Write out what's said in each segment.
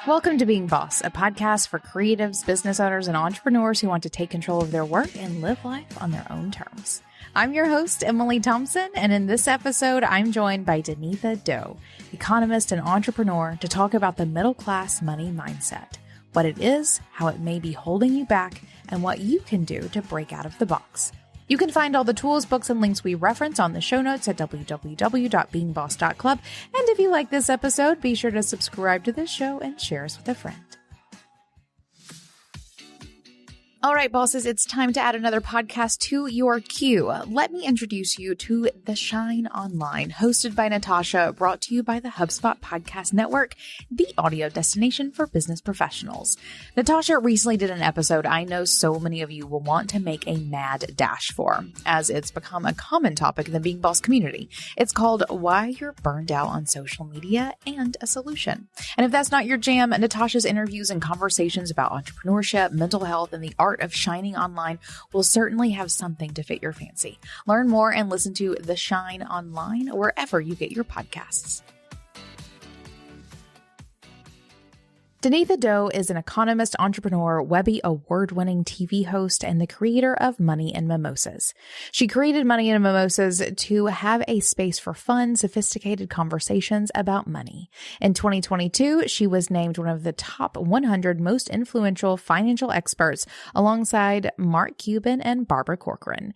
Welcome to Being Boss, a podcast for creatives, business owners, and entrepreneurs who want to take control of their work and live life on their own terms. I'm your host, Emily Thompson, and in this episode, I'm joined by Danetha Doe, economist and entrepreneur, to talk about the middle-class money mindset, what it is, how it may be holding you back, and what you can do to break out of the box. You can find all the tools, books, and links we reference on the show notes at www.beingboss.club. And if you like this episode, be sure to subscribe to this show and share us with a friend. All right, bosses, it's time to add another podcast to your queue. Let me introduce you to The Shine Online, hosted by Natasha, brought to you by the HubSpot Podcast Network, the audio destination for business professionals. Natasha recently did an episode I know so many of you will want to make a mad dash for, as it's become a common topic in the Being Boss community. It's called Why You're Burned Out on Social Media and a Solution. And if that's not your jam, Natasha's interviews and conversations about entrepreneurship, mental health, and the art of shining online will certainly have something to fit your fancy. Learn more and listen to The Shine Online wherever you get your podcasts. Danetha Doe is an economist, entrepreneur, Webby award-winning TV host, and the creator of Money and Mimosas. She created Money and Mimosas to have a space for fun, sophisticated conversations about money. In 2022, she was named one of the top 100 most influential financial experts alongside Mark Cuban and Barbara Corcoran.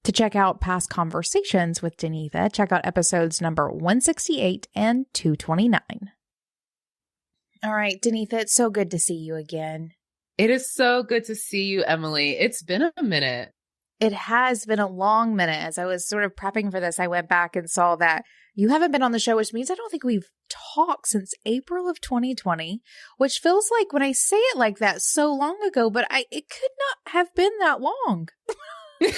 To check out past conversations with Danetha, check out episodes number 168 and 229. All right, Danetha, it's so good to see you again. It is so good to see you, Emily. It's been a minute. It has been a long minute. As I was sort of prepping for this, I went back and saw that you haven't been on the show, which means I don't think we've talked since April of 2020, which feels like, when I say it like that, so long ago, but it could not have been that long. Has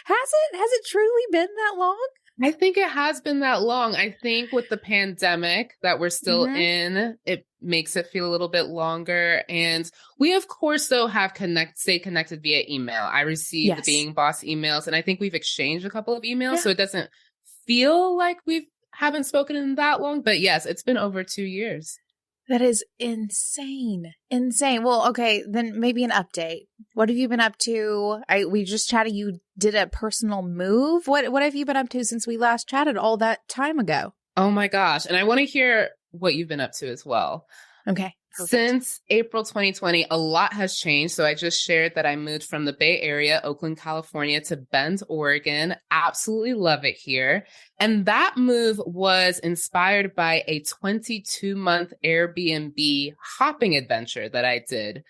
it truly been that long? I think it has been that long. I think with the pandemic that we're still in, it makes it feel a little bit longer. And we, of course, though, have stay connected via email. I received the Being Boss emails, and I think we've exchanged a couple of emails. So it doesn't feel like we haven't spoken in that long. But yes, it's been over 2 years. That is insane. Insane. Well, okay, then maybe an update. What have you been up to? We just chatted. You did a personal move. What have you been up to since we last chatted all that time ago? Oh my gosh. And I want to hear what you've been up to as well. Okay. Perfect. Since April 2020, a lot has changed. So I just shared that I moved from the Bay Area, Oakland, California, to Bend, Oregon. Absolutely love it here. And that move was inspired by a 22-month Airbnb hopping adventure that I did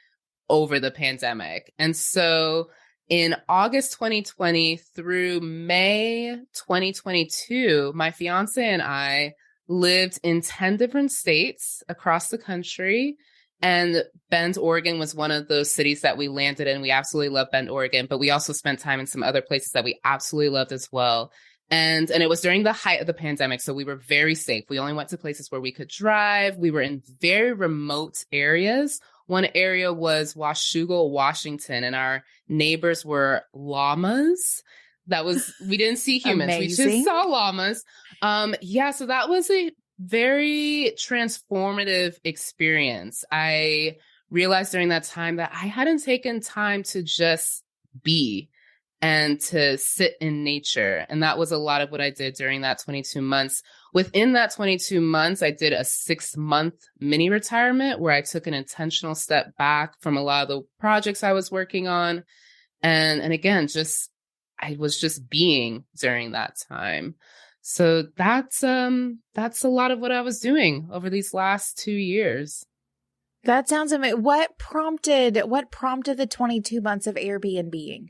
over the pandemic. And so in August 2020 through May 2022, my fiance and I lived in 10 different states across the country. And Bend, Oregon was one of those cities that we landed in. We absolutely love Bend, Oregon, but we also spent time in some other places that we absolutely loved as well. And it was during the height of the pandemic, so we were very safe. We only went to places where we could drive. We were in very remote areas. One area was Washougal, Washington, and our neighbors were llamas. We didn't see humans. Amazing. We just saw llamas. So that was a very transformative experience. I realized during that time that I hadn't taken time to just be and to sit in nature. And that was a lot of what I did during that 22 months. Within that 22 months, I did a 6-month mini retirement where I took an intentional step back from a lot of the projects I was working on. And again, I was just being during that time. So that's a lot of what I was doing over these last 2 years. That sounds amazing. What prompted the 22 months of Airbnb-ing?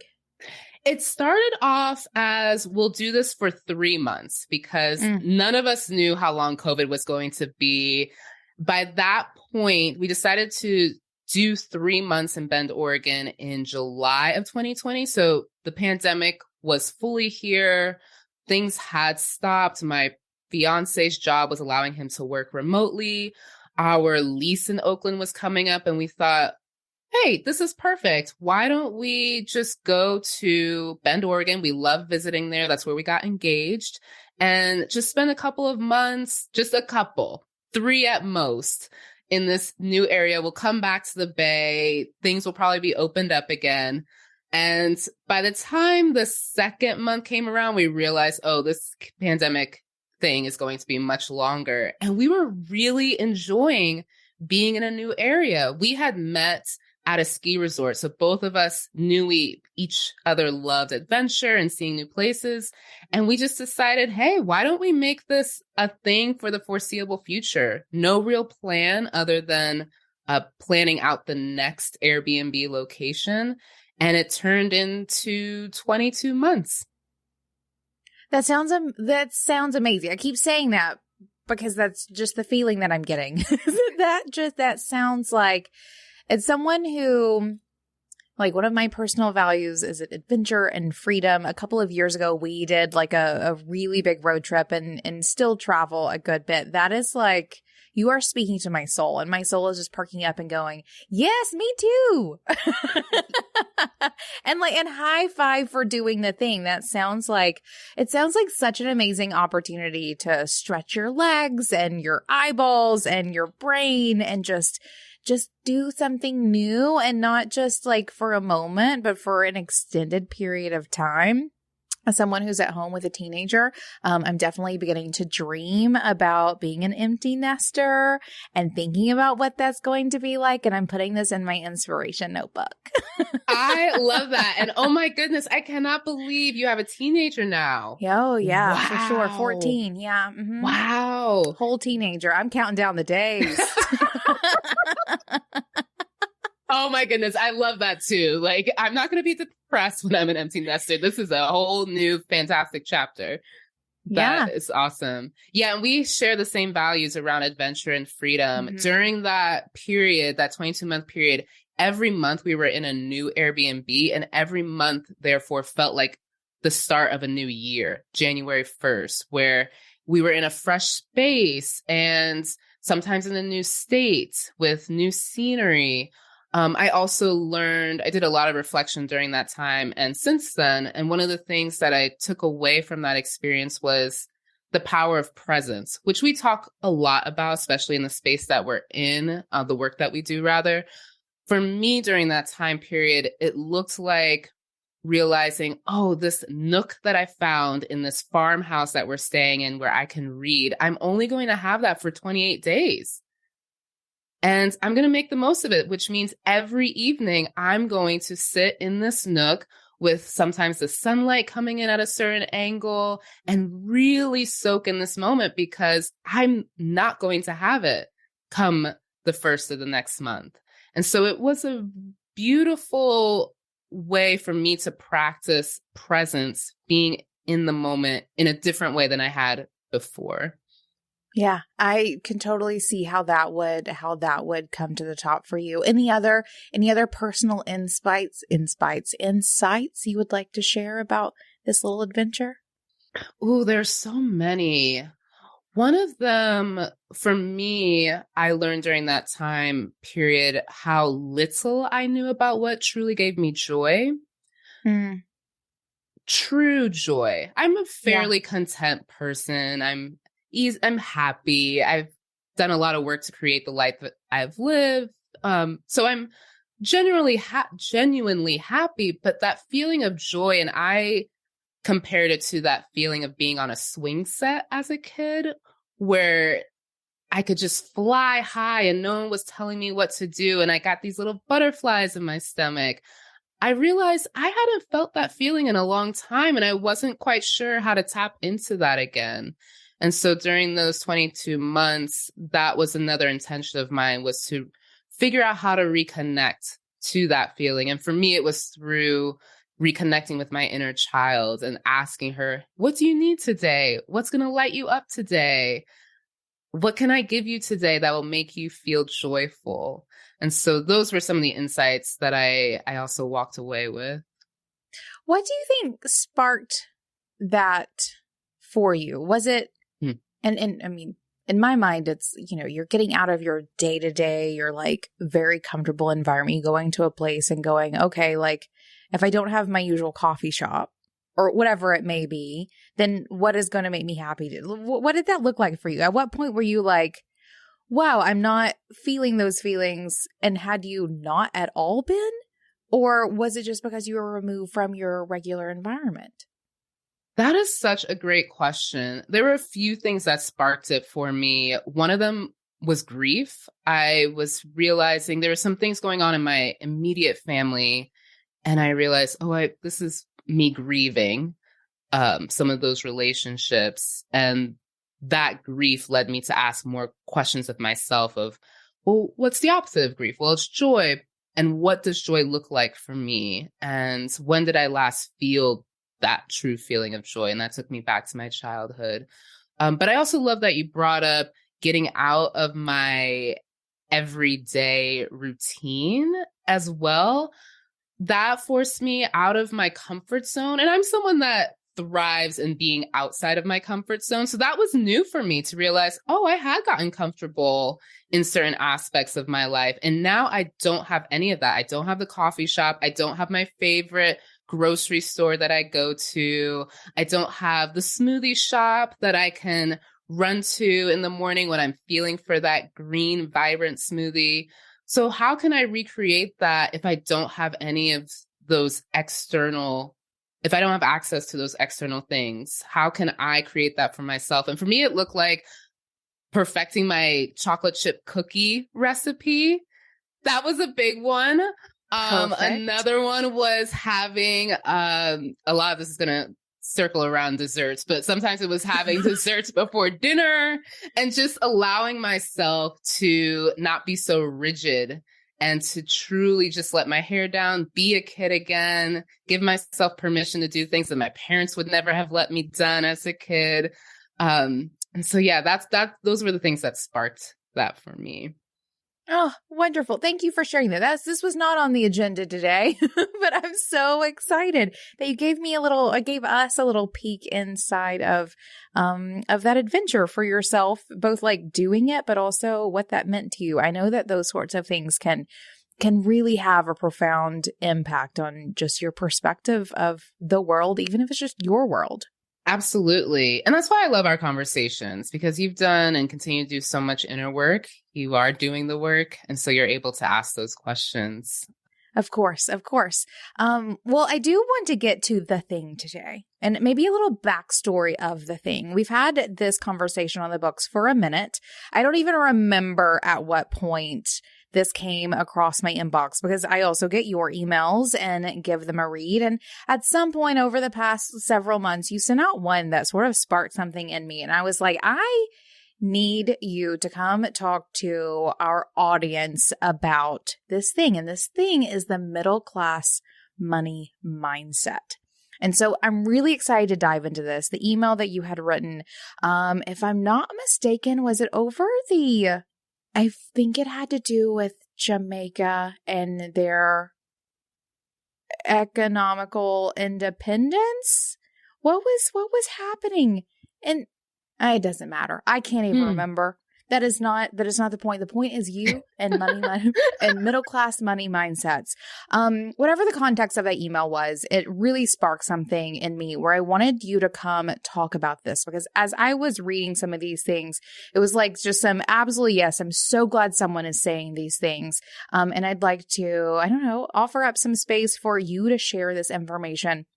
It started off as, we'll do this for 3 months because none of us knew how long COVID was going to be. By that point, we decided to do 3 months in Bend, Oregon in July of 2020. So the pandemic was fully here. Things had stopped. My fiance's job was allowing him to work remotely. Our lease in Oakland was coming up, and we thought, hey, this is perfect. Why don't we just go to Bend, Oregon? We love visiting there. That's where we got engaged. And just spend a couple of months, just a couple, 3 at most, in this new area. We'll come back to the Bay. Things will probably be opened up again. And by the time the second month came around, we realized, oh, this pandemic thing is going to be much longer. And we were really enjoying being in a new area. We had met at a ski resort. So both of us knew each other loved adventure and seeing new places. And we just decided, hey, why don't we make this a thing for the foreseeable future? No real plan other than planning out the next Airbnb location. And it turned into 22 months. That sounds amazing. I keep saying that because that's just the feeling that I'm getting. that sounds like it's someone who, like, one of my personal values is adventure and freedom. A couple of years ago, we did like a really big road trip and still travel a good bit. That is like, you are speaking to my soul, and my soul is just perking up and going, yes, me too. and high five for doing the thing. It sounds like such an amazing opportunity to stretch your legs and your eyeballs and your brain and just do something new, and not just like for a moment, but for an extended period of time. As someone who's at home with a teenager, I'm definitely beginning to dream about being an empty nester and thinking about what that's going to be like. And I'm putting this in my inspiration notebook. I love that. And oh my goodness, I cannot believe you have a teenager now. Oh, yeah, wow. For sure. 14. Yeah. Mm-hmm. Wow. Whole teenager. I'm counting down the days. Oh my goodness. I love that too. Like, I'm not going to be depressed when I'm an empty nester. This is a whole new fantastic chapter. That is awesome. Yeah. And we share the same values around adventure and freedom. Mm-hmm. During that period, that 22-month period, every month we were in a new Airbnb, and every month therefore felt like the start of a new year, January 1st, where we were in a fresh space and sometimes in a new state with new scenery. I also I did a lot of reflection during that time and since then. And one of the things that I took away from that experience was the power of presence, which we talk a lot about, especially in the space that we're in, the work that we do rather. For me, during that time period, it looked like realizing, oh, this nook that I found in this farmhouse that we're staying in where I can read, I'm only going to have that for 28 days. And I'm going to make the most of it, which means every evening I'm going to sit in this nook with sometimes the sunlight coming in at a certain angle and really soak in this moment, because I'm not going to have it come the first of the next month. And so it was a beautiful way for me to practice presence, being in the moment in a different way than I had before. Yeah, I can totally see how that would come to the top for you. Any other personal insights you would like to share about this little adventure? Oh, there's so many. One of them, for me, I learned during that time period how little I knew about what truly gave me joy. Mm. True joy. I'm a fairly content person. I'm happy. I've done a lot of work to create the life that I've lived. So I'm genuinely happy, but that feeling of joy, and I compared it to that feeling of being on a swing set as a kid, where I could just fly high and no one was telling me what to do. And I got these little butterflies in my stomach. I realized I hadn't felt that feeling in a long time, and I wasn't quite sure how to tap into that again. And so during those 22 months, that was another intention of mine, was to figure out how to reconnect to that feeling. And for me, it was through reconnecting with my inner child and asking her, what do you need today? What's going to light you up today? What can I give you today that will make you feel joyful? And so those were some of the insights that I also walked away with. What do you think sparked that for you? Was it, and I mean, in my mind, it's, you're getting out of your day-to-day, your like very comfortable environment, you going to a place and going, okay, like if I don't have my usual coffee shop or whatever it may be, then what is going to make me happy? What did that look like for you? At what point were you like, wow, I'm not feeling those feelings. And had you not at all been? Or was it just because you were removed from your regular environment? That is such a great question. There were a few things that sparked it for me. One of them was grief. I was realizing there were some things going on in my immediate family, and I realized, this is me grieving some of those relationships. And that grief led me to ask more questions of myself of, well, what's the opposite of grief? Well, it's joy. And what does joy look like for me? And when did I last feel that true feeling of joy? And that took me back to my childhood. But I also love that you brought up getting out of my everyday routine as well. That forced me out of my comfort zone. And I'm someone that thrives in being outside of my comfort zone. So that was new for me to realize, I had gotten comfortable in certain aspects of my life. And now I don't have any of that. I don't have the coffee shop. I don't have my favorite grocery store that I go to. I don't have the smoothie shop that I can run to in the morning when I'm feeling for that green, vibrant smoothie. So how can I recreate that if I don't have any of those if I don't have access to those external things? How can I create that for myself? And for me, it looked like perfecting my chocolate chip cookie recipe. That was a big one. Another one was having, a lot of this is going to circle around desserts, but sometimes it was having desserts before dinner and just allowing myself to not be so rigid and to truly just let my hair down, be a kid again, give myself permission to do things that my parents would never have let me done as a kid. And so, yeah, those were the things that sparked that for me. Oh, wonderful. Thank you for sharing that. This was not on the agenda today, but I'm so excited that you gave us a little peek inside of that adventure for yourself, both like doing it, but also what that meant to you. I know that those sorts of things can really have a profound impact on just your perspective of the world, even if it's just your world. Absolutely. And that's why I love our conversations, because you've done and continue to do so much inner work. You are doing the work. And so you're able to ask those questions. Of course. Well, I do want to get to the thing today and maybe a little backstory of the thing. We've had this conversation on the books for a minute. I don't even remember at what point this came across my inbox, because I also get your emails and give them a read. And at some point over the past several months, you sent out one that sort of sparked something in me. And I was like, I need you to come talk to our audience about this thing. And this thing is the middle class money mindset. And so I'm really excited to dive into this. The email that you had written, if I'm not mistaken, was it over I think it had to do with Jamaica and their economical independence. What was happening? And it doesn't matter. I can't even remember. That is not the point. The point is you and money and middle class money mindsets. Whatever the context of that email was, it really sparked something in me where I wanted you to come talk about this, because as I was reading some of these things, it was like just some absolutely yes. I'm so glad someone is saying these things. And I'd like to, I don't know, offer up some space for you to share this information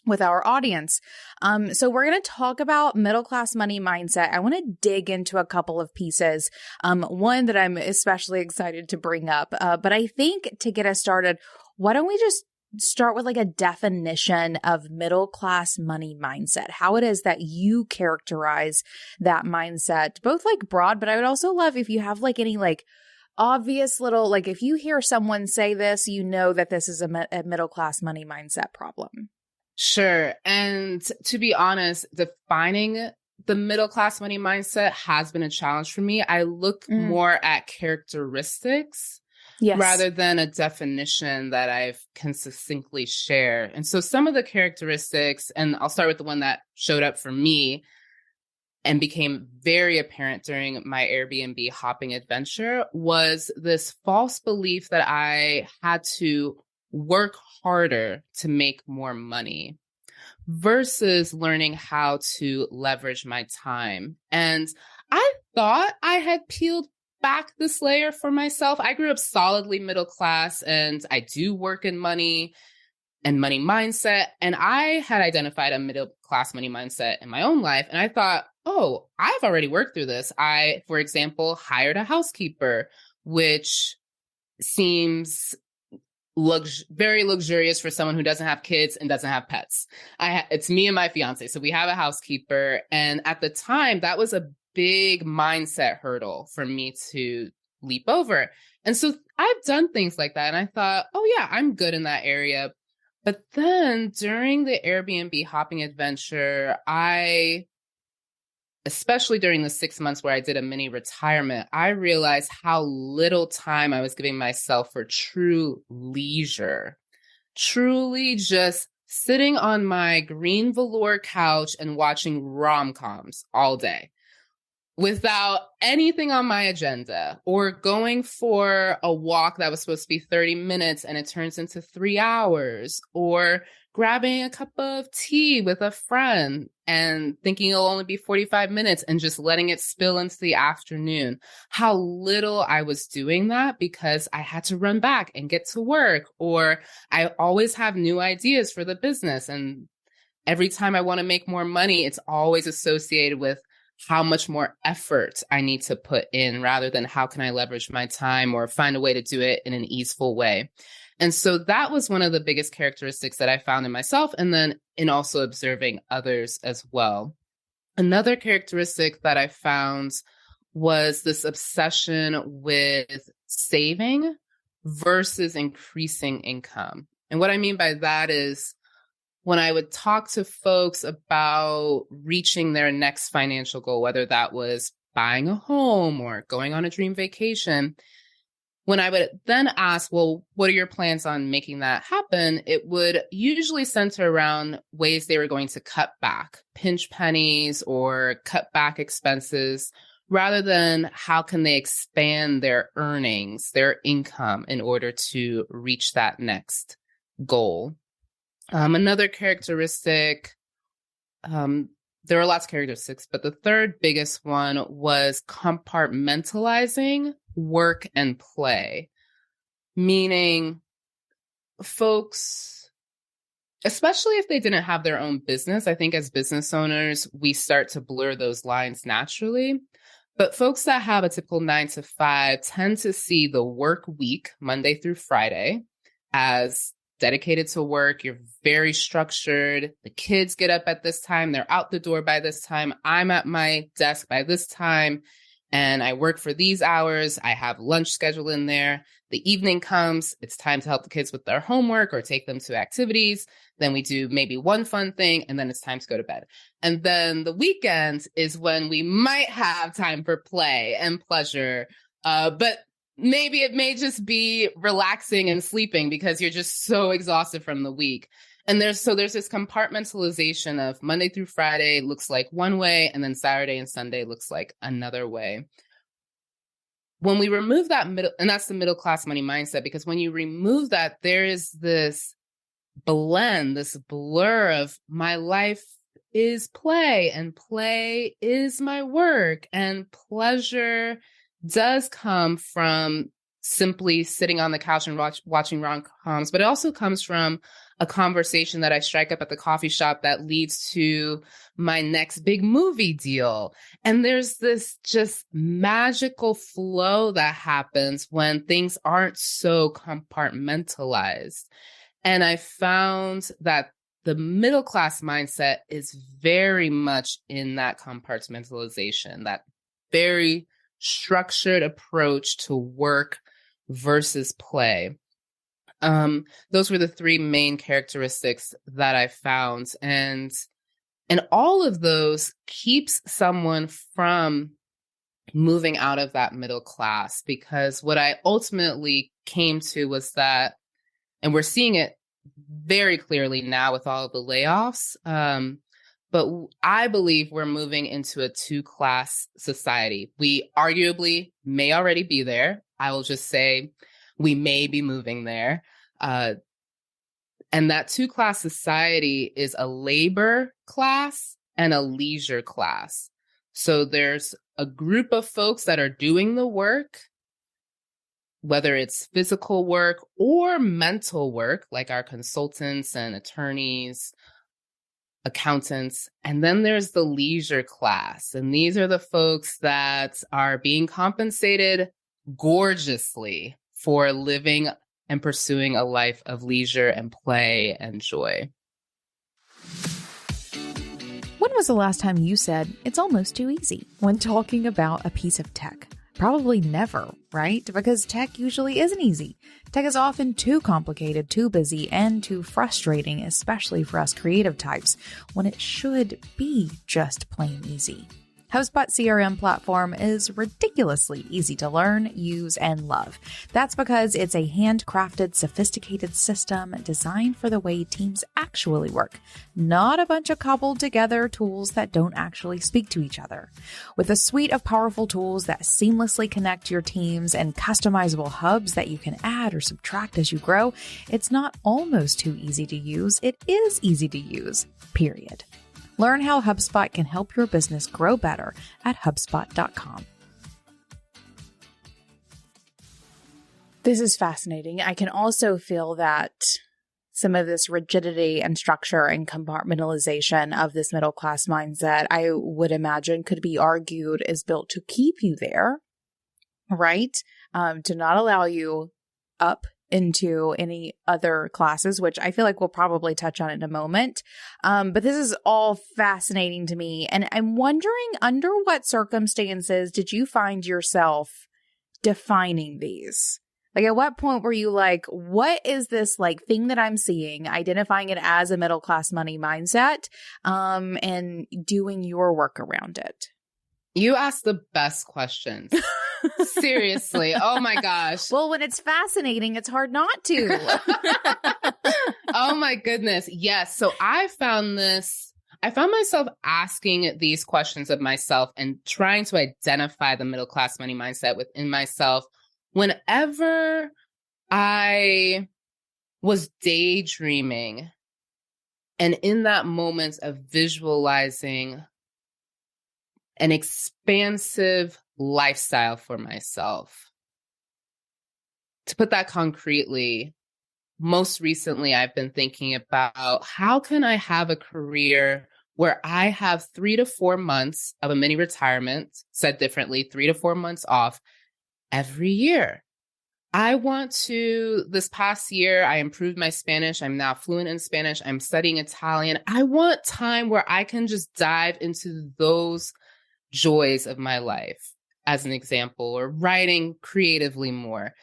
with our audience. So we're going to talk about middle-class money mindset. I want to dig into a couple of pieces. One that I'm especially excited to bring up. But I think to get us started, why don't we just start with like a definition of middle-class money mindset, how it is that you characterize that mindset, both like broad, but I would also love if you have like any like obvious little, like if you hear someone say this, you know that this is a middle-class money mindset problem. Sure. And to be honest, defining the middle class money mindset has been a challenge for me. I look more at characteristics rather than a definition that I've can succinctly share. And so some of the characteristics, and I'll start with the one that showed up for me and became very apparent during my Airbnb hopping adventure, was this false belief that I had to work harder to make more money versus learning how to leverage my time. And I thought I had peeled back this layer for myself. I grew up solidly middle class, and I do work in money and money mindset. And I had identified a middle class money mindset in my own life. And I thought, oh, I've already worked through this. I, for example, hired a housekeeper, which seems very luxurious for someone who doesn't have kids and doesn't have pets. It's me and my fiance. So we have a housekeeper. And at the time, that was a big mindset hurdle for me to leap over. And so I've done things like that. And I thought, oh yeah, I'm good in that area. But then during the Airbnb hopping adventure, especially during the 6 months where I did a mini retirement, I realized how little time I was giving myself for true leisure. Truly just sitting on my green velour couch and watching rom-coms all day without anything on my agenda, or going for a walk that was supposed to be 30 minutes and it turns into 3 hours, or grabbing a cup of tea with a friend and thinking it'll only be 45 minutes and just letting it spill into the afternoon. How little I was doing that because I had to run back and get to work, or I always have new ideas for the business. And every time I want to make more money, it's always associated with how much more effort I need to put in rather than how can I leverage my time or find a way to do it in an easeful way. And so that was one of the biggest characteristics that I found in myself, and then in also observing others as well. Another characteristic that I found was this obsession with saving versus increasing income. And what I mean by that is when I would talk to folks about reaching their next financial goal, whether that was buying a home or going on a dream vacation, when I would then ask, well, what are your plans on making that happen? It would usually center around ways they were going to cut back, pinch pennies or cut back expenses, rather than how can they expand their earnings, their income in order to reach that next goal. Another characteristic, there are lots of characteristics, but the third biggest one was compartmentalizing work and play, meaning folks, especially if they didn't have their own business, I think as business owners, we start to blur those lines naturally. But folks that have a typical 9 to 5 tend to see the work week, Monday through Friday, as dedicated to work. You're very structured. The kids get up at this time. They're out the door by this time. I'm at my desk by this time, and I work for these hours. I have lunch scheduled in there. The evening comes. It's time to help the kids with their homework or take them to activities. Then we do maybe one fun thing, and then it's time to go to bed. And then the weekend is when we might have time for play and pleasure. But maybe it may just be relaxing and sleeping because you're just so exhausted from the week. And there's this compartmentalization of Monday through Friday looks like one way, and then Saturday and Sunday looks like another way. When we remove that and that's the middle class money mindset, because when you remove that, there is this blend, this blur of my life is play and play is my work, and pleasure does come from simply sitting on the couch and watching rom-coms, but it also comes from a conversation that I strike up at the coffee shop that leads to my next big movie deal. And there's this just magical flow that happens when things aren't so compartmentalized. And I found that the middle class mindset is very much in that compartmentalization, that very structured approach to work versus play. Those were the three main characteristics that I found. And all of those keeps someone from moving out of that middle class, because what I ultimately came to was that, and we're seeing it very clearly now with all of the layoffs, but I believe we're moving into a two-class society. We arguably may already be there. I will just say we may be moving there. And that two-class society is a labor class and a leisure class. So there's a group of folks that are doing the work, whether it's physical work or mental work, like our consultants and attorneys, accountants. And then there's the leisure class. And these are the folks that are being compensated gorgeously for living and pursuing a life of leisure and play and joy. When was the last time you said it's almost too easy when talking about a piece of tech? Probably never, right? Because tech usually isn't easy. Tech is often too complicated, too busy, and too frustrating, especially for us creative types, when it should be just plain easy. HubSpot CRM platform is ridiculously easy to learn, use, and love. That's because it's a handcrafted, sophisticated system designed for the way teams actually work, not a bunch of cobbled together tools that don't actually speak to each other. With a suite of powerful tools that seamlessly connect your teams and customizable hubs that you can add or subtract as you grow, it's not almost too easy to use, it is easy to use, period. Learn how HubSpot can help your business grow better at HubSpot.com. This is fascinating. I can also feel that some of this rigidity and structure and compartmentalization of this middle class mindset, I would imagine, could be argued is built to keep you there, right? To not allow you up into any other classes, which I feel like we'll probably touch on in a moment. But this is all fascinating to me. And I'm wondering, under what circumstances did you find yourself defining these? Like, at what point were you like, what is this like thing that I'm seeing, identifying it as a middle class money mindset, and doing your work around it? You asked the best questions. Seriously. Oh my gosh. Well, when it's fascinating, it's hard not to. Oh my goodness. Yes. So I found myself asking these questions of myself and trying to identify the middle class money mindset within myself whenever I was daydreaming, and in that moment of visualizing an expansive lifestyle for myself. To put that concretely, most recently, I've been thinking about how can I have a career where I have 3 to 4 months of a mini retirement, said differently, 3 to 4 months off every year. This past year, I improved my Spanish. I'm now fluent in Spanish. I'm studying Italian. I want time where I can just dive into those joys of my life, as an example, or writing creatively more.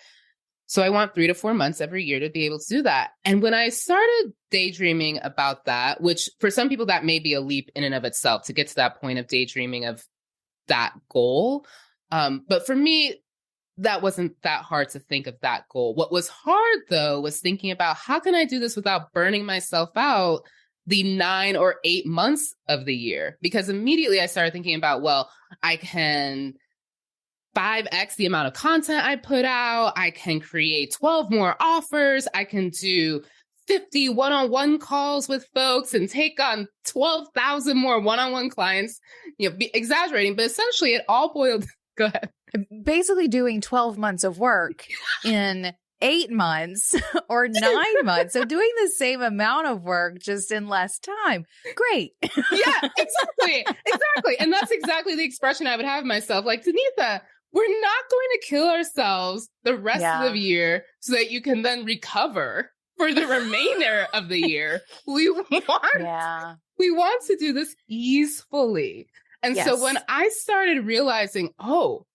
So I want 3 to 4 months every year to be able to do that. And when I started daydreaming about that, which for some people that may be a leap in and of itself to get to that point of daydreaming of that goal. But for me, that wasn't that hard to think of that goal. What was hard, though, was thinking about how can I do this without burning myself out the 9 or 8 months of the year? Because immediately I started thinking about, well, I can 5x the amount of content I put out. I can create 12 more offers. I can do 50 one-on-one calls with folks and take on 12,000 more one-on-one clients, exaggerating, but essentially it all boiled. Go ahead. Basically doing 12 months of work in 8 months or 9 months. So doing the same amount of work, just in less time. Great. Yeah, exactly. Exactly. And that's exactly the expression I would have myself. Like, Danetha, we're not going to kill ourselves the rest of the year so that you can then recover for the remainder of the year. We want to do this easefully. And so when I started realizing, all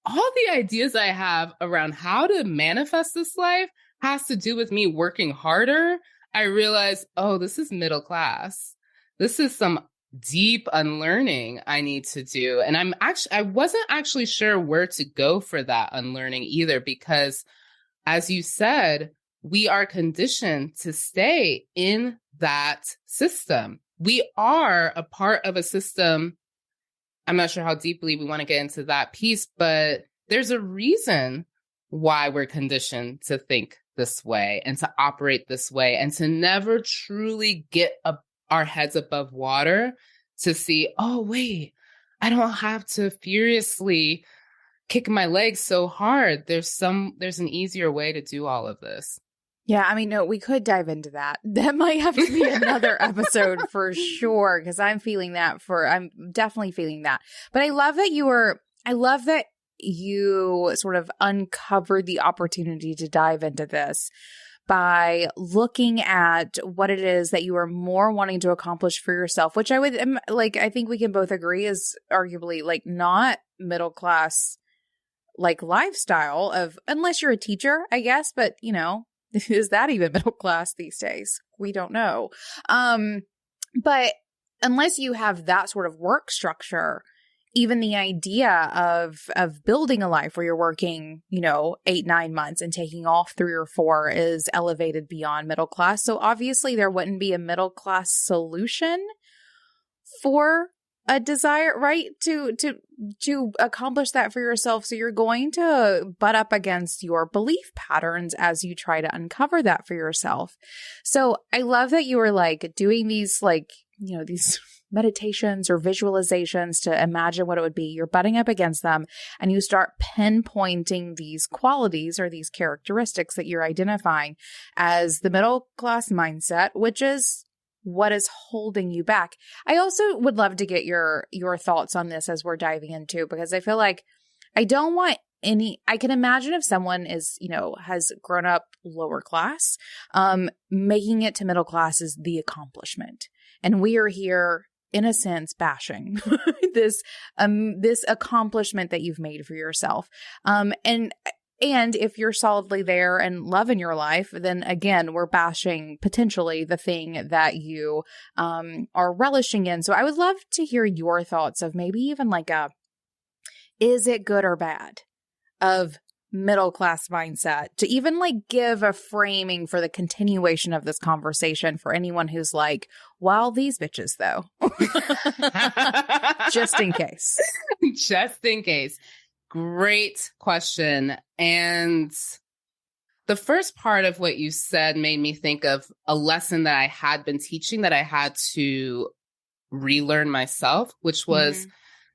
the ideas I have around how to manifest this life has to do with me working harder, I realized, this is middle class. This is some deep unlearning I need to do. And I wasn't actually sure where to go for that unlearning either, because as you said, we are conditioned to stay in that system. We are a part of a system. I'm not sure how deeply we want to get into that piece, but there's a reason why we're conditioned to think this way and to operate this way and to never truly get our heads above water to see, oh, wait, I don't have to furiously kick my legs so hard. There's an easier way to do all of this. Yeah, I mean, no, we could dive into that. That might have to be another episode for sure, because I'm definitely feeling that. But I love that you sort of uncovered the opportunity to dive into this by looking at what it is that you are more wanting to accomplish for yourself, which I think we can both agree is arguably like not middle class like lifestyle of, unless you're a teacher, I guess, but you know, is that even middle class these days? We don't know. But unless you have that sort of work structure, even the idea of building a life where you're working, 8-9 months and taking off 3 or 4 is elevated beyond middle class. So obviously there wouldn't be a middle class solution for a desire, right? To accomplish that for yourself. So you're going to butt up against your belief patterns as you try to uncover that for yourself. So I love that you were like doing these these meditations or visualizations to imagine what it would be. You're butting up against them and you start pinpointing these qualities or these characteristics that you're identifying as the middle class mindset, which is what is holding you back. I also would love to get your thoughts on this as we're diving into, because I feel like I can imagine if someone is, has grown up lower class, making it to middle class is the accomplishment. And we are here, in a sense, bashing this accomplishment that you've made for yourself. And if you're solidly there and loving your life, then again, we're bashing potentially the thing that you are relishing in. So I would love to hear your thoughts of maybe even like is it good or bad of middle class mindset, to even like give a framing for the continuation of this conversation for anyone who's like, well, these bitches though. Just in case. Just in case. Great question. And the first part of what you said made me think of a lesson that I had been teaching that I had to relearn myself, which was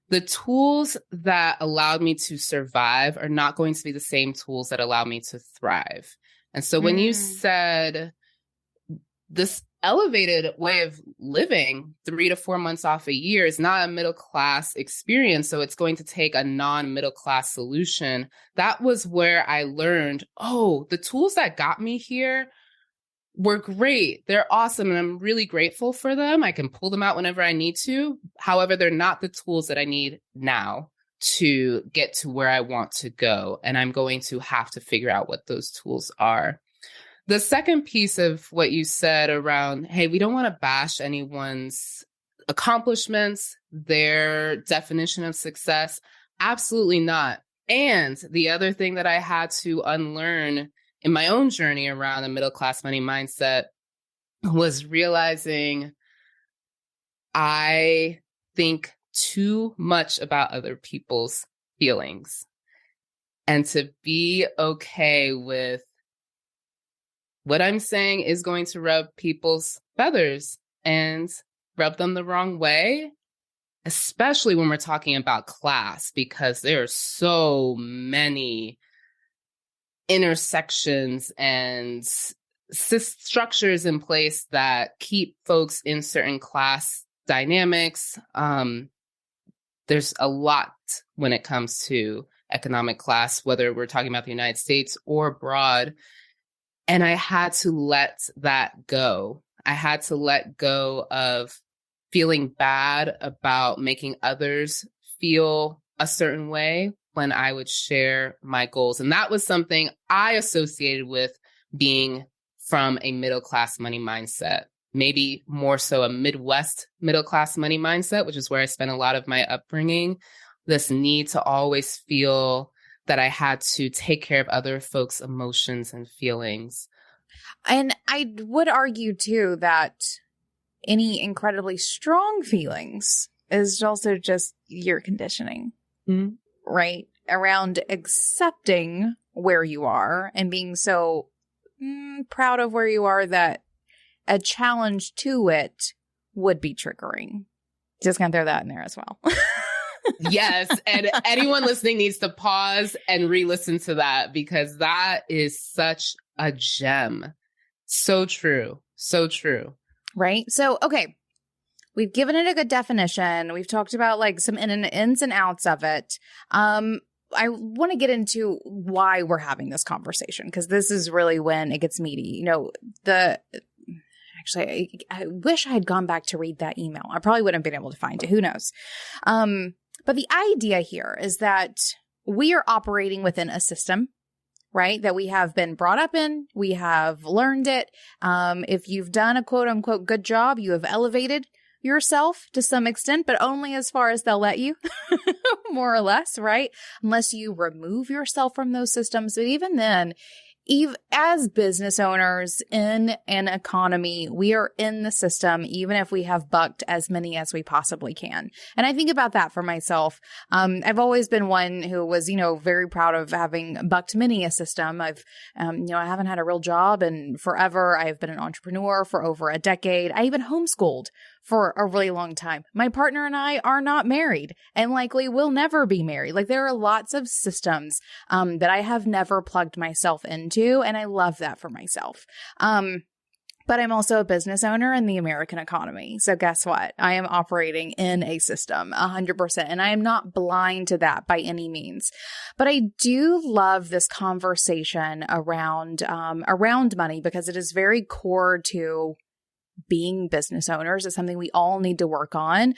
the tools that allowed me to survive are not going to be the same tools that allow me to thrive. And so when you said this elevated way of living 3 to 4 months off a year is not a middle class experience, so it's going to take a non-middle class solution, that was where I learned, the tools that got me here were great. They're awesome. And I'm really grateful for them. I can pull them out whenever I need to. However, they're not the tools that I need now to get to where I want to go. And I'm going to have to figure out what those tools are. The second piece of what you said around, hey, we don't want to bash anyone's accomplishments, their definition of success. Absolutely not. And the other thing that I had to unlearn in my own journey around the middle class money mindset was realizing I think too much about other people's feelings, and to be okay with what I'm saying is going to rub people's feathers and rub them the wrong way, especially when we're talking about class, because there are so many intersections and structures in place that keep folks in certain class dynamics. There's a lot when it comes to economic class, whether we're talking about the United States or abroad. And I had to let that go. I had to let go of feeling bad about making others feel a certain way when I would share my goals. And that was something I associated with being from a middle-class money mindset, maybe more so a Midwest middle-class money mindset, which is where I spent a lot of my upbringing. This need to always feel that I had to take care of other folks' emotions and feelings. And I would argue too that any incredibly strong feelings is also just your conditioning. Mm-hmm. Right? Around accepting where you are and being so proud of where you are that a challenge to it would be triggering. Just gonna throw that in there as well. Yes. And anyone listening needs to pause and re-listen to that because that is such a gem. So true. So true. Right? So, okay. We've given it a good definition. We've talked about like some ins and outs of it. I want to get into why we're having this conversation because this is really when it gets meaty. Actually, I wish I had gone back to read that email. I probably wouldn't have been able to find it. Who knows? But the idea here is that we are operating within a system, right? That we have been brought up in. We have learned it. If you've done a quote unquote good job, you have elevated yourself to some extent, but only as far as they'll let you, more or less, right? Unless you remove yourself from those systems. But even then, as business owners in an economy, we are in the system, even if we have bucked as many as we possibly can. And I think about that for myself. I've always been one who was, very proud of having bucked many a system. I haven't had a real job in forever. I've been an entrepreneur for over a decade. I even homeschooled for a really long time. My partner and I are not married and likely will never be married. Like there are lots of systems that I have never plugged myself into, and I love that for myself. But I'm also a business owner in the American economy. So guess what? I am operating in a system 100%, and I am not blind to that by any means. But I do love this conversation around money because it is very core to being business owners. Is something we all need to work on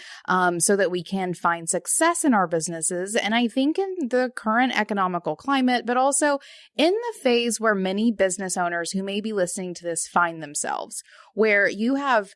so that we can find success in our businesses. And I think in the current economical climate, but also in the phase where many business owners who may be listening to this find themselves, where you have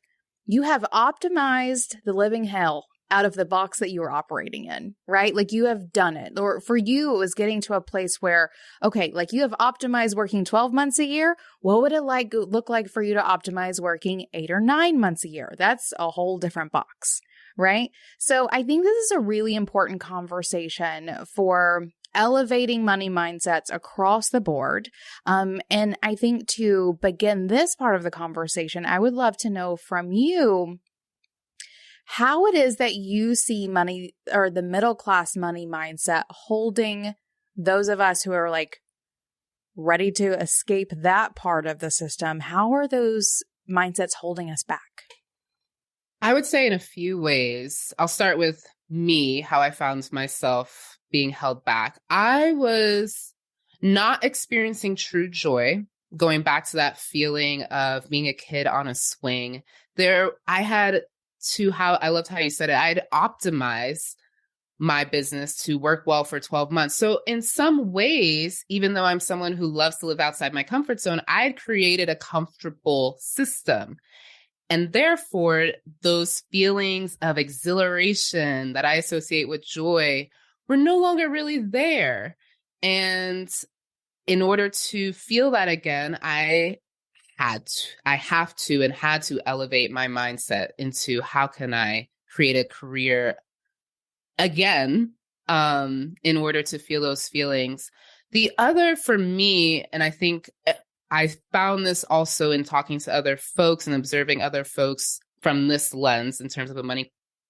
optimized the living hell out of the box that you were operating in, right? Like you have done it. Or for you, it was getting to a place where, okay, like you have optimized working 12 months a year. What would it look like for you to optimize working 8 or 9 months a year? That's a whole different box, right? So I think this is a really important conversation for elevating money mindsets across the board. And I think to begin this part of the conversation, I would love to know from you how it is that you see money or the middle class money mindset holding those of us who are like ready to escape that part of the system. How are those mindsets holding us back? I would say in a few ways. I'll start with me, how I found myself being held back. I was not experiencing true joy, going back to that feeling of being a kid on a swing. I loved how you said it. I'd optimize my business to work well for 12 months. So in some ways, even though I'm someone who loves to live outside my comfort zone, I'd created a comfortable system. And therefore, those feelings of exhilaration that I associate with joy were no longer really there. And in order to feel that again, I had to elevate my mindset into how can I create a career again, in order to feel those feelings. The other for me, and I think I found this also in talking to other folks and observing other folks from this lens in terms of a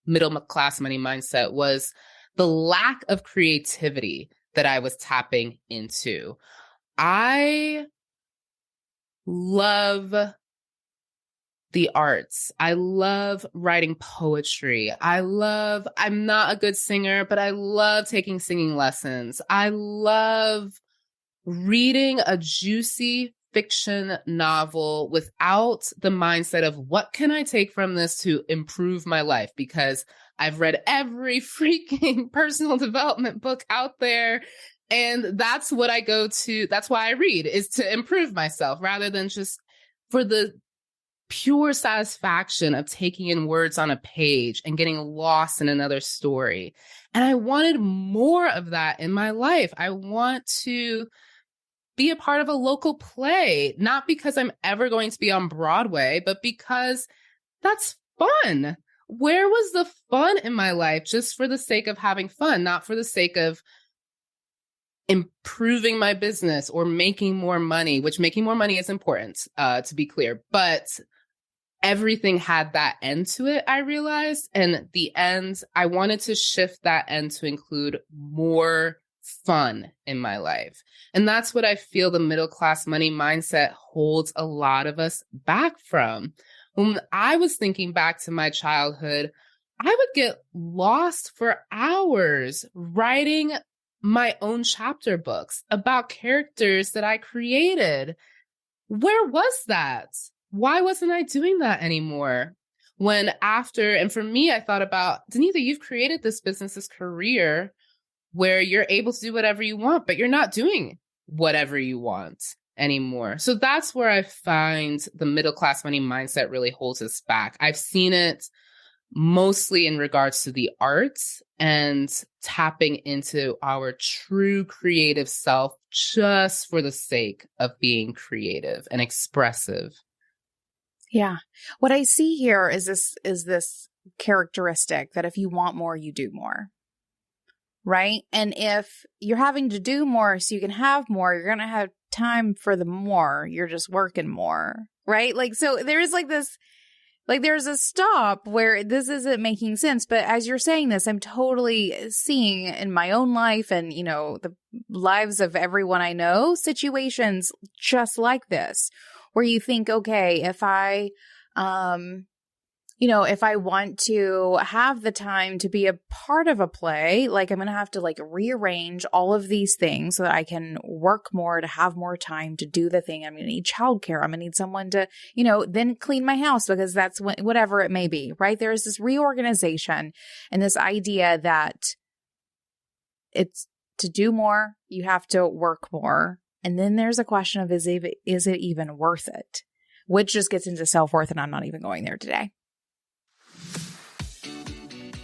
middle class money mindset, was the lack of creativity that I was tapping into. I love the arts. I love writing poetry. I'm not a good singer, but I love taking singing lessons. I love reading a juicy fiction novel without the mindset of what can I take from this to improve my life? Because I've read every freaking personal development book out there. And that's what I go to. That's why I read, is to improve myself rather than just for the pure satisfaction of taking in words on a page and getting lost in another story. And I wanted more of that in my life. I want to be a part of a local play, not because I'm ever going to be on Broadway, but because that's fun. Where was the fun in my life just for the sake of having fun, not for the sake of improving my business or making more money, which making more money is important, to be clear. But everything had that end to it, I realized. And the end, I wanted to shift that end to include more fun in my life. And that's what I feel the middle class money mindset holds a lot of us back from. When I was thinking back to my childhood, I would get lost for hours writing my own chapter books about characters that I created. Where was that? Why wasn't I doing that anymore? And for me, I thought about, Danetha, you've created this business, this career where you're able to do whatever you want, but you're not doing whatever you want anymore. So that's where I find the middle class money mindset really holds us back. I've seen it mostly in regards to the arts and tapping into our true creative self just for the sake of being creative and expressive. Yeah. What I see here is this characteristic that if you want more, you do more. Right? And if you're having to do more so you can have more, you're going to have time for the more. You're just working more. Right? Like, so there's like this, like there's a stop where this isn't making sense. But as you're saying this, I'm totally seeing in my own life and, you know, the lives of everyone I know, situations just like this, where you think, okay, if I want to have the time to be a part of a play, like I'm going to have to like rearrange all of these things so that I can work more, to have more time to do the thing. I'm going to need childcare. I'm going to need someone to, then clean my house because that's whatever it may be, right? There's this reorganization and this idea that it's to do more, you have to work more. And then there's a question of, is it even worth it? Which just gets into self-worth, and I'm not even going there today.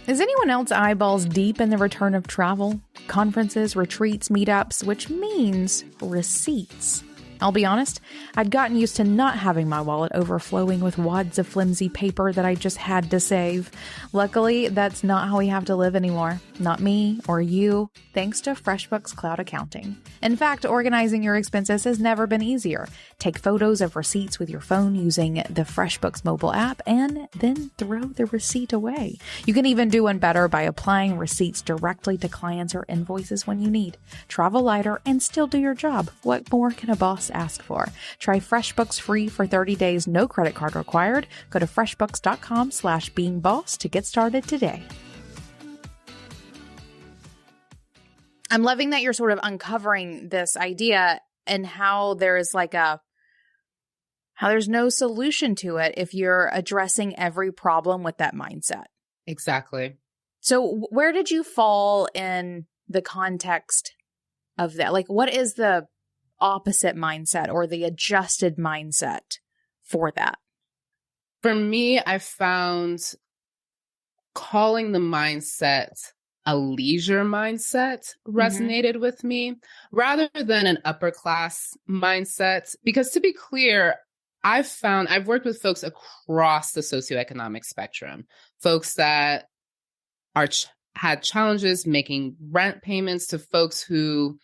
Is anyone else eyeballs deep in the return of travel, conferences, retreats, meetups, which means receipts? I'll be honest, I'd gotten used to not having my wallet overflowing with wads of flimsy paper that I just had to save. Luckily, that's not how we have to live anymore. Not me or you, thanks to FreshBooks Cloud Accounting. In fact, organizing your expenses has never been easier. Take photos of receipts with your phone using the FreshBooks mobile app and then throw the receipt away. You can even do one better by applying receipts directly to clients or invoices when you need. Travel lighter and still do your job. What more can a boss ask for? Try FreshBooks free for 30 days, no credit card required. Go to freshbooks.com/beingboss to get started today. I'm loving that you're sort of uncovering this idea and how there's there's no solution to it if you're addressing every problem with that mindset. Exactly. So where did you fall in the context of that? Like, what is the opposite mindset or the adjusted mindset for that? For me, I found calling the mindset a leisure mindset resonated with me rather than an upper class mindset. Because to be clear, I've worked with folks across the socioeconomic spectrum, folks that had challenges making rent payments to folks who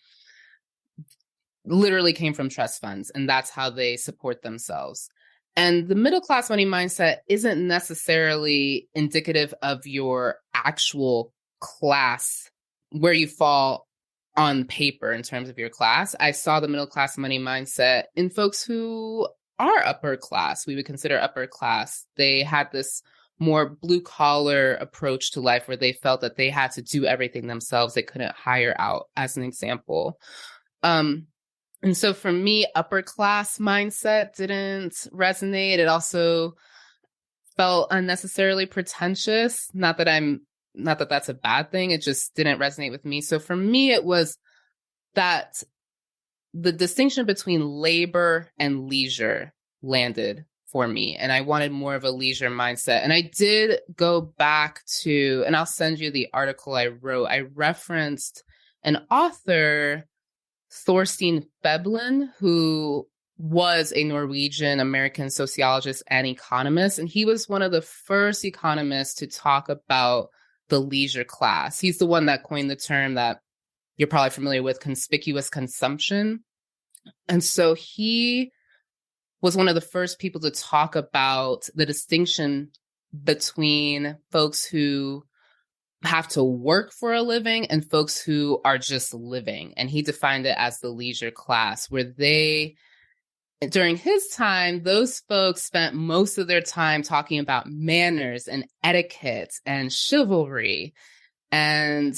literally came from trust funds, and that's how they support themselves. And the middle class money mindset isn't necessarily indicative of your actual class, where you fall on paper in terms of your class. I saw the middle class money mindset in folks who are upper class, we would consider upper class. They had this more blue collar approach to life where they felt that they had to do everything themselves. They couldn't hire out, as an example. And so for me, upper class mindset didn't resonate. It also felt unnecessarily pretentious. Not that that's a bad thing. It just didn't resonate with me. So for me, it was that the distinction between labor and leisure landed for me. And I wanted more of a leisure mindset. And I did go back to, and I'll send you the article I wrote. I referenced an author, Thorstein Veblen, who was a Norwegian American sociologist and economist. And he was one of the first economists to talk about the leisure class. He's the one that coined the term that you're probably familiar with, conspicuous consumption. And so he was one of the first people to talk about the distinction between folks who have to work for a living and folks who are just living. And he defined it as the leisure class, where during his time, those folks spent most of their time talking about manners and etiquette and chivalry, and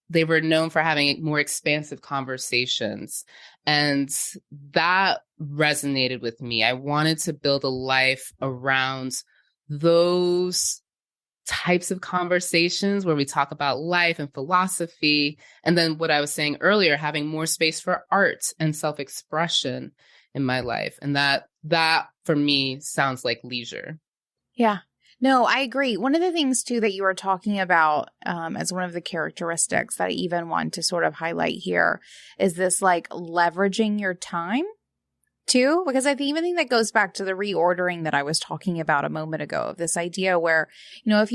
they were known for having more expansive conversations. And that resonated with me. I wanted to build a life around those types of conversations where we talk about life and philosophy. And then what I was saying earlier, having more space for art and self-expression in my life. And that for me sounds like leisure. Yeah. No, I agree. One of the things too that you were talking about as one of the characteristics that I even want to sort of highlight here is this like leveraging your time too, because I even think that goes back to the reordering that I was talking about a moment ago, of this idea where, if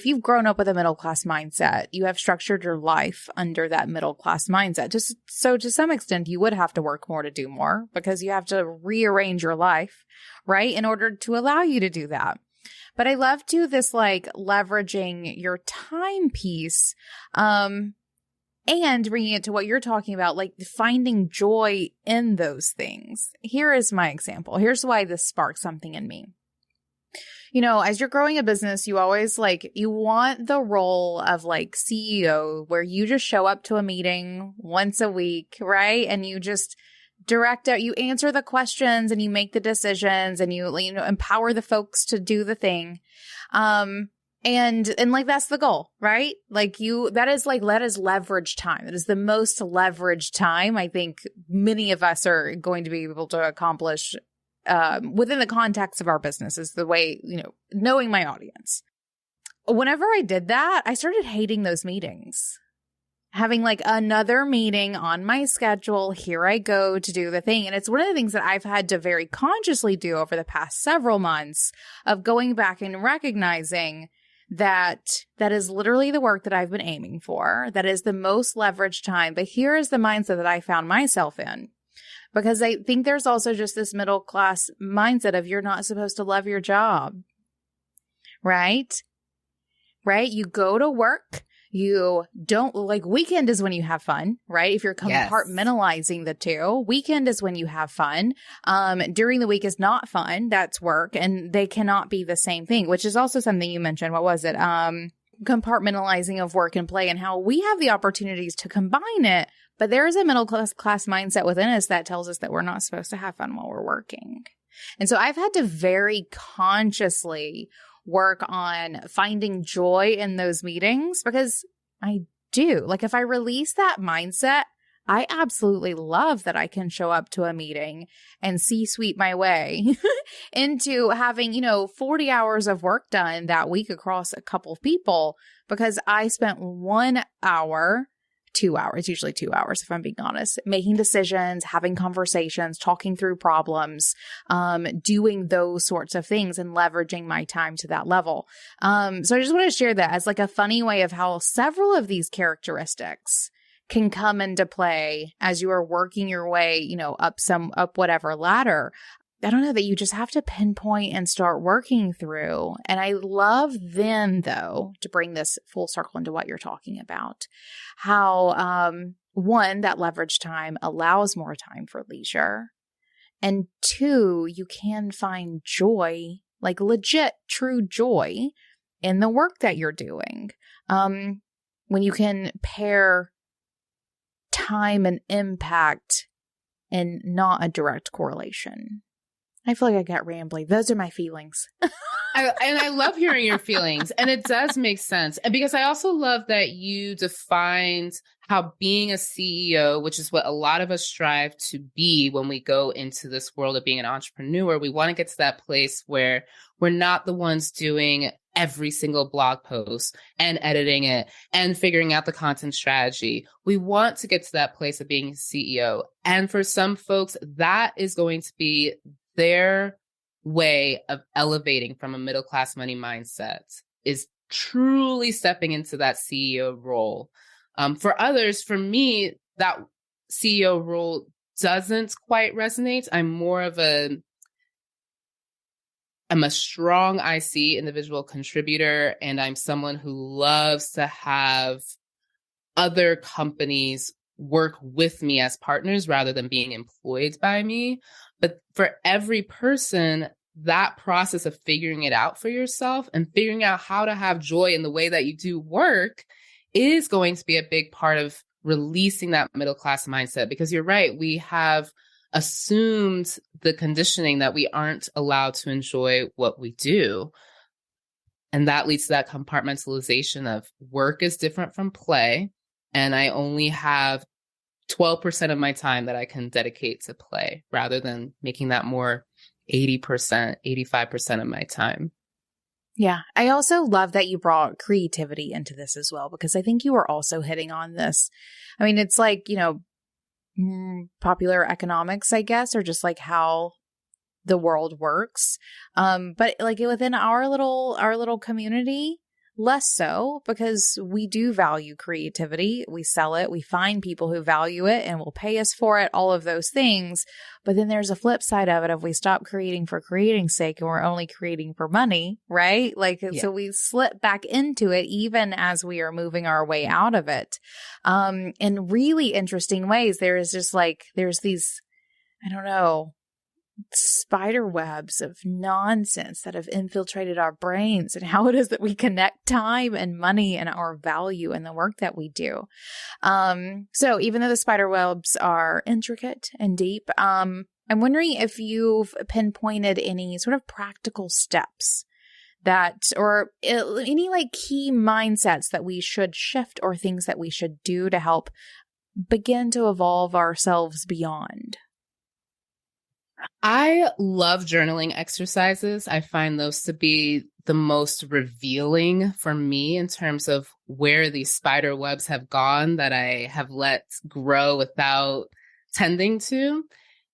you've grown up with a middle class mindset, you have structured your life under that middle class mindset. Just so to some extent, you would have to work more to do more because you have to rearrange your life, right, in order to allow you to do that. But I love to this like leveraging your time piece, and bringing it to what you're talking about, like finding joy in those things. Here is my example. Here's why this sparked something in me. As you're growing a business, you always you want the role of like CEO where you just show up to a meeting once a week, right? And you just direct out, you answer the questions and you make the decisions and you empower the folks to do the thing. And like, that's the goal, right? That is leverage time. That is the most leveraged time I think many of us are going to be able to accomplish within the context of our business, is the way, knowing my audience. Whenever I did that, I started hating those meetings. Having like another meeting on my schedule, here I go to do the thing. And it's one of the things that I've had to very consciously do over the past several months, of going back and recognizing that is literally the work that I've been aiming for. That is the most leveraged time. But here is the mindset that I found myself in. Because I think there's also just this middle class mindset of you're not supposed to love your job. Right? Right? You go to work. You don't weekend is when you have fun, right? If you're compartmentalizing the two, weekend is when you have fun. During the week is not fun. That's work. And they cannot be the same thing, which is also something you mentioned. What was it? Compartmentalizing of work and play, and how we have the opportunities to combine it. But there is a middle class mindset within us that tells us that we're not supposed to have fun while we're working. And so I've had to very consciously work on finding joy in those meetings, because I do. If I release that mindset, I absolutely love that I can show up to a meeting and C-suite my way into having, 40 hours of work done that week across a couple of people, because I spent 1 hour, 2 hours, usually 2 hours, if I'm being honest, making decisions, having conversations, talking through problems, doing those sorts of things and leveraging my time to that level. So I just want to share that as a funny way of how several of these characteristics can come into play as you are working your way, up whatever ladder. I don't know, that you just have to pinpoint and start working through. And I love then, though, to bring this full circle into what you're talking about, how, one, that leverage time allows more time for leisure. And two, you can find joy, legit, true joy in the work that you're doing. When you can pair time and impact and not a direct correlation. I feel like I got rambly. Those are my feelings. I love hearing your feelings. And it does make sense. And because I also love that you defined how being a CEO, which is what a lot of us strive to be when we go into this world of being an entrepreneur, we want to get to that place where we're not the ones doing every single blog post and editing it and figuring out the content strategy. We want to get to that place of being a CEO. And for some folks, that is going to be their way of elevating from a middle class money mindset, is truly stepping into that CEO role. For others, for me, that CEO role doesn't quite resonate. I'm a strong IC, individual contributor, and I'm someone who loves to have other companies work with me as partners rather than being employed by me. But for every person, that process of figuring it out for yourself and figuring out how to have joy in the way that you do work is going to be a big part of releasing that middle class mindset. Because you're right, we have assumed the conditioning that we aren't allowed to enjoy what we do. And that leads to that compartmentalization of work is different from play. And I only have 12% of my time that I can dedicate to play rather than making that more 80%, 85% of my time. Yeah. I also love that you brought creativity into this as well, because I think you were also hitting on this. I mean, it's like, popular economics, I guess, or just like how the world works. But like within our little community, less so, because we do value creativity. We sell it. We find people who value it and will pay us for it, all of those things. But then there's a flip side of it. If we stop creating for creating's sake and we're only creating for money, right? So we slip back into it even as we are moving our way out of it. In really interesting ways. There's these, I don't know, spider webs of nonsense that have infiltrated our brains and how it is that we connect time and money and our value in the work that we do. So even though the spider webs are intricate and deep, I'm wondering if you've pinpointed any sort of practical steps or any like key mindsets that we should shift or things that we should do to help begin to evolve ourselves beyond. I love journaling exercises. I find those to be the most revealing for me in terms of where these spider webs have gone that I have let grow without tending to.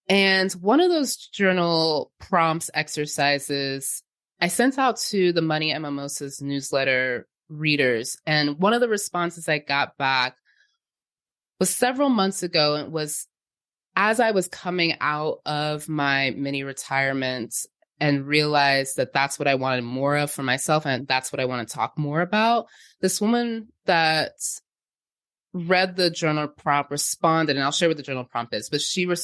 And one of those journal prompts exercises I sent out to the Money and Mimosas newsletter readers. And one of the responses I got back was several months ago. And it was, as I was coming out of my mini retirement and realized that that's what I wanted more of for myself, and that's what I want to talk more about, this woman that read the journal prompt responded, and I'll share what the journal prompt is, but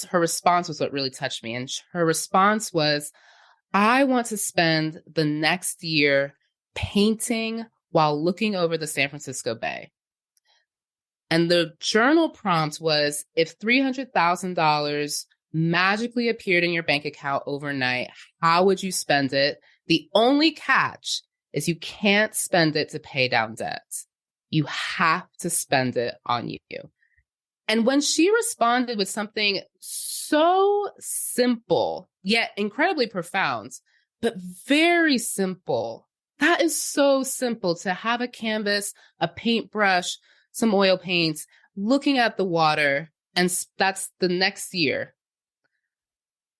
her response was what really touched me. And her response was, I want to spend the next year painting while looking over the San Francisco Bay. And the journal prompt was, if $300,000 magically appeared in your bank account overnight, how would you spend it? The only catch is you can't spend it to pay down debt. You have to spend it on you. And when she responded with something so simple, yet incredibly profound, but very simple, that is so simple to have a canvas, a paintbrush, some oil paints, looking at the water, and that's the next year.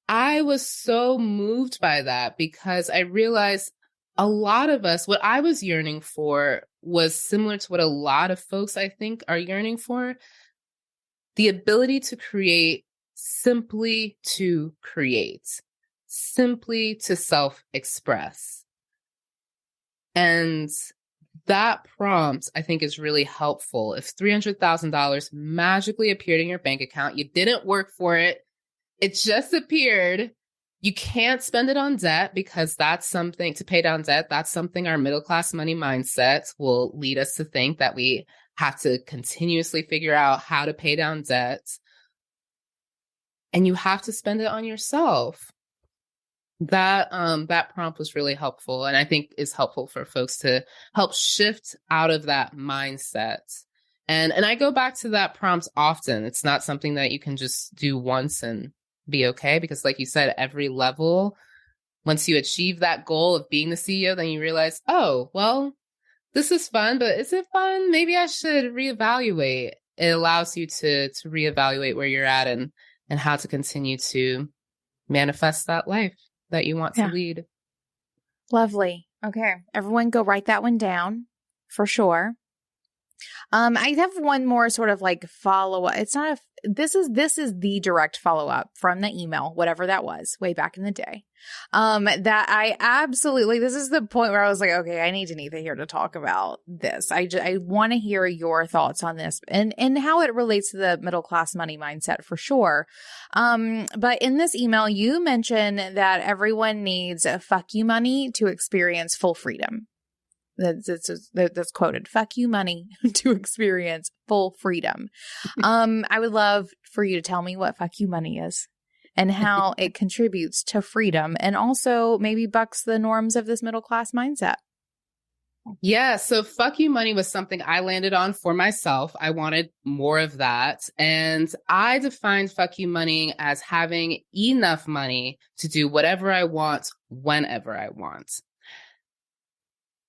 I was so moved by that because I realized a lot of us, what I was yearning for was similar to what a lot of folks I think are yearning for. The ability to create simply to create, simply to self-express. And that prompt, I think, is really helpful. If $300,000 magically appeared in your bank account, you didn't work for it, it just appeared, you can't spend it on debt because that's something to pay down debt. That's something our middle class money mindset will lead us to think, that we have to continuously figure out how to pay down debt. And you have to spend it on yourself. That prompt was really helpful, and I think is helpful for folks to help shift out of that mindset. And I go back to that prompt often. It's not something that you can just do once and be okay, because like you said, every level, once you achieve that goal of being the CEO, then you realize, oh, well, this is fun, but is it fun? Maybe I should reevaluate. It allows you to reevaluate where you're at and how to continue to manifest that life that you want to lead. Lovely. Okay. Everyone go write that one down for sure. I have one more sort of like follow-up. this is the direct follow-up from the email, whatever that was, way back in the day. That I absolutely, this is the point where I was like, okay, I need Danetha here to talk about this. I want to hear your thoughts on this and how it relates to the middle class money mindset for sure. But in this email, you mentioned that everyone needs a fuck you money to experience full freedom. That's quoted. Fuck you money to experience full freedom. I would love for you to tell me what fuck you money is and how it contributes to freedom and also maybe bucks the norms of this middle class mindset. Yeah. So fuck you money was something I landed on for myself. I wanted more of that. And I defined fuck you money as having enough money to do whatever I want, whenever I want.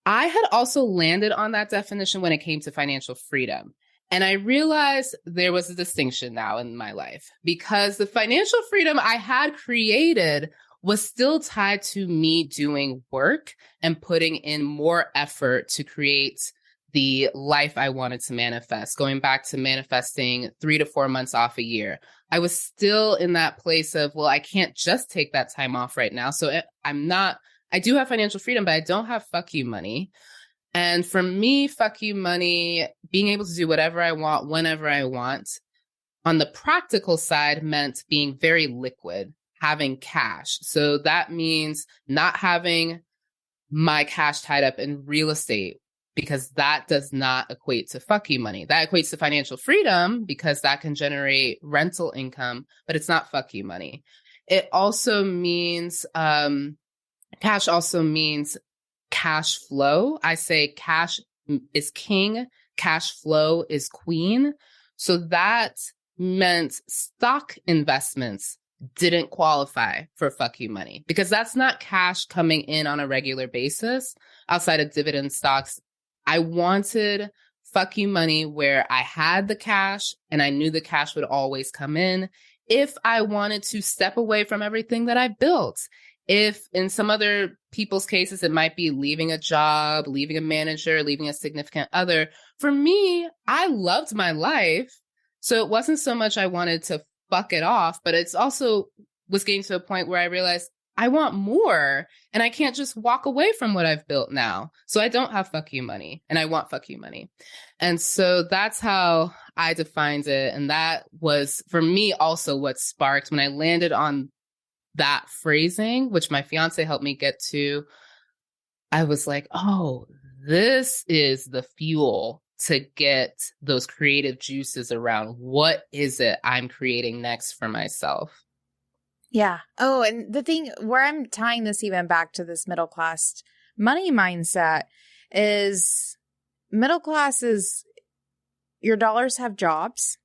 I had also landed on that definition when it came to financial freedom. And I realized there was a distinction now in my life because the financial freedom I had created was still tied to me doing work and putting in more effort to create the life I wanted to manifest, going back to manifesting 3 to 4 months off a year. I was still in that place of, well, I can't just take that time off right now. So I do have financial freedom, but I don't have fuck you money. And for me, fuck you money, being able to do whatever I want, whenever I want, on the practical side meant being very liquid, having cash. So that means not having my cash tied up in real estate, because that does not equate to fuck you money. That equates to financial freedom because that can generate rental income, but it's not fuck you money. It also means, cash also means cash flow. I say cash is king, cash flow is queen. So that meant stock investments didn't qualify for fuck you money because that's not cash coming in on a regular basis outside of dividend stocks. I wanted fuck you money where I had the cash and I knew the cash would always come in if I wanted to step away from everything that I built. If in some other people's cases, it might be leaving a job, leaving a manager, leaving a significant other. For me, I loved my life. So it wasn't so much I wanted to fuck it off, but it's also was getting to a point where I realized I want more and I can't just walk away from what I've built now. So I don't have fuck you money and I want fuck you money. And so that's how I defined it. And that was for me also what sparked when I landed on that phrasing, which my fiance helped me get to. I was like, oh, this is the fuel to get those creative juices around what is it I'm creating next for myself. Yeah. Oh, and the thing where I'm tying this even back to this middle class money mindset is middle class is your dollars have jobs,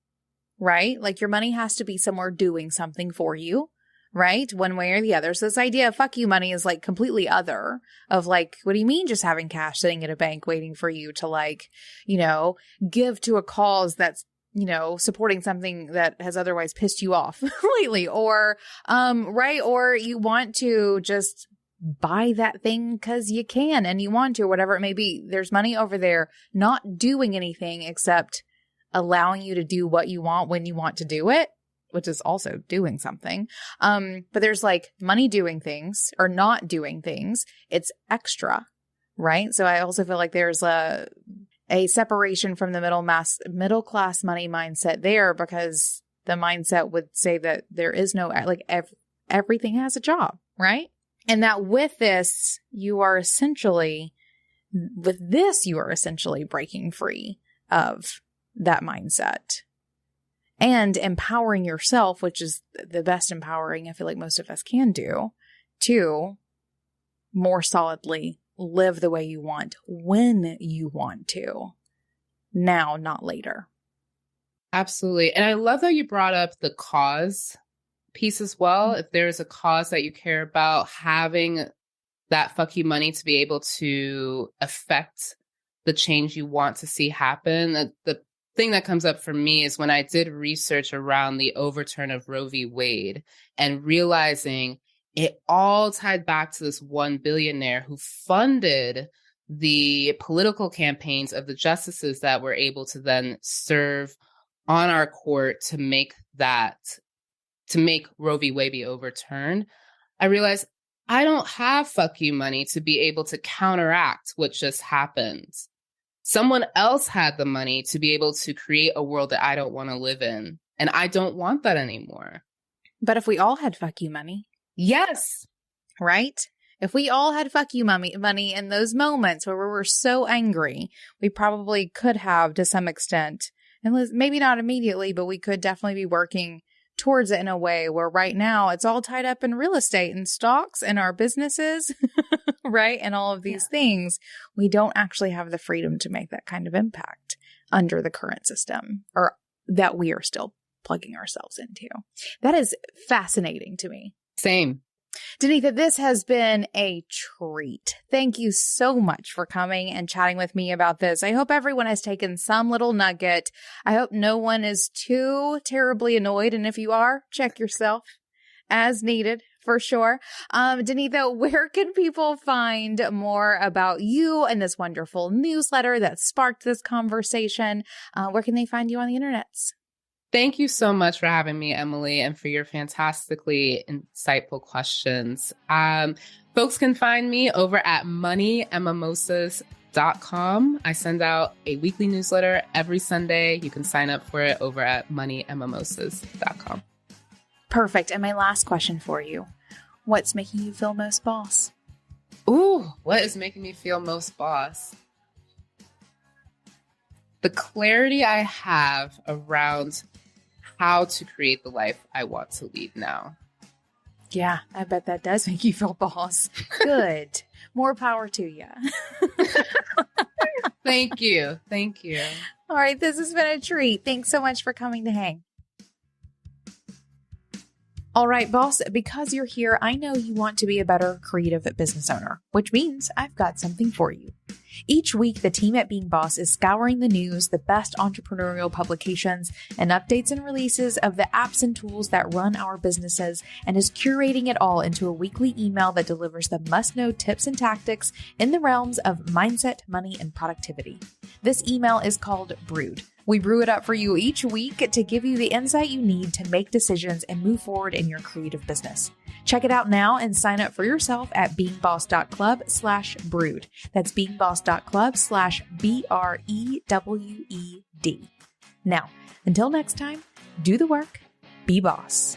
right? Like your money has to be somewhere doing something for you. Right? One way or the other. So this idea of fuck you money is like completely other of like, what do you mean just having cash sitting at a bank waiting for you to like, give to a cause that's, supporting something that has otherwise pissed you off lately or, right. Or you want to just buy that thing because you can and you want to, or whatever it may be. There's money over there not doing anything except allowing you to do what you want when you want to do it, which is also doing something. But there's like money doing things or not doing things. It's extra, right? So I also feel like there's a separation from the middle class money mindset there because the mindset would say that there is no, like everything has a job, right? And that with this, you are essentially breaking free of that mindset. And empowering yourself, which is the best empowering I feel like most of us can do, to more solidly live the way you want when you want to. Now, not later. Absolutely. And I love that you brought up the cause piece as well. If there's a cause that you care about, having that fuck you money to be able to affect the change you want to see happen. The thing that comes up for me is when I did research around the overturn of Roe v. Wade and realizing it all tied back to this one billionaire who funded the political campaigns of the justices that were able to then serve on our court to make Roe v. Wade be overturned, I realized I don't have fuck you money to be able to counteract what just happened. Someone else had the money to be able to create a world that I don't want to live in. And I don't want that anymore. But if we all had fuck you money. Yes. Right? If we all had fuck you money in those moments where we were so angry, we probably could have to some extent, and maybe not immediately, but we could definitely be working towards it in a way where right now it's all tied up in real estate and stocks and our businesses, right? And all of these things. We don't actually have the freedom to make that kind of impact under the current system, or that we are still plugging ourselves into. That is fascinating to me. Same. Danetha, this has been a treat. Thank you so much for coming and chatting with me about this. I hope everyone has taken some little nugget. I hope no one is too terribly annoyed. And if you are, check yourself as needed for sure. Danetha, where can people find more about you and this wonderful newsletter that sparked this conversation? Where can they find you on the internets? Thank you so much for having me, Emily, and for your fantastically insightful questions. Folks can find me over at moneyandmimosas.com. I send out a weekly newsletter every Sunday. You can sign up for it over at moneyandmimosas.com. Perfect. And my last question for you. What's making you feel most boss? Ooh, what is making me feel most boss? The clarity I have around how to create the life I want to lead now. Yeah, I bet that does make you feel boss. Good. More power to you. Thank you. Thank you. All right. This has been a treat. Thanks so much for coming to hang. All right, boss, because you're here, I know you want to be a better creative business owner, which means I've got something for you. Each week, the team at Being Boss is scouring the news, the best entrepreneurial publications, and updates and releases of the apps and tools that run our businesses, and is curating it all into a weekly email that delivers the must-know tips and tactics in the realms of mindset, money, and productivity. This email is called Brewed. We brew it up for you each week to give you the insight you need to make decisions and move forward in your creative business. Check it out now and sign up for yourself at beingboss.club/brewed. That's beingboss.club/BREWED. Now, until next time, do the work, be boss.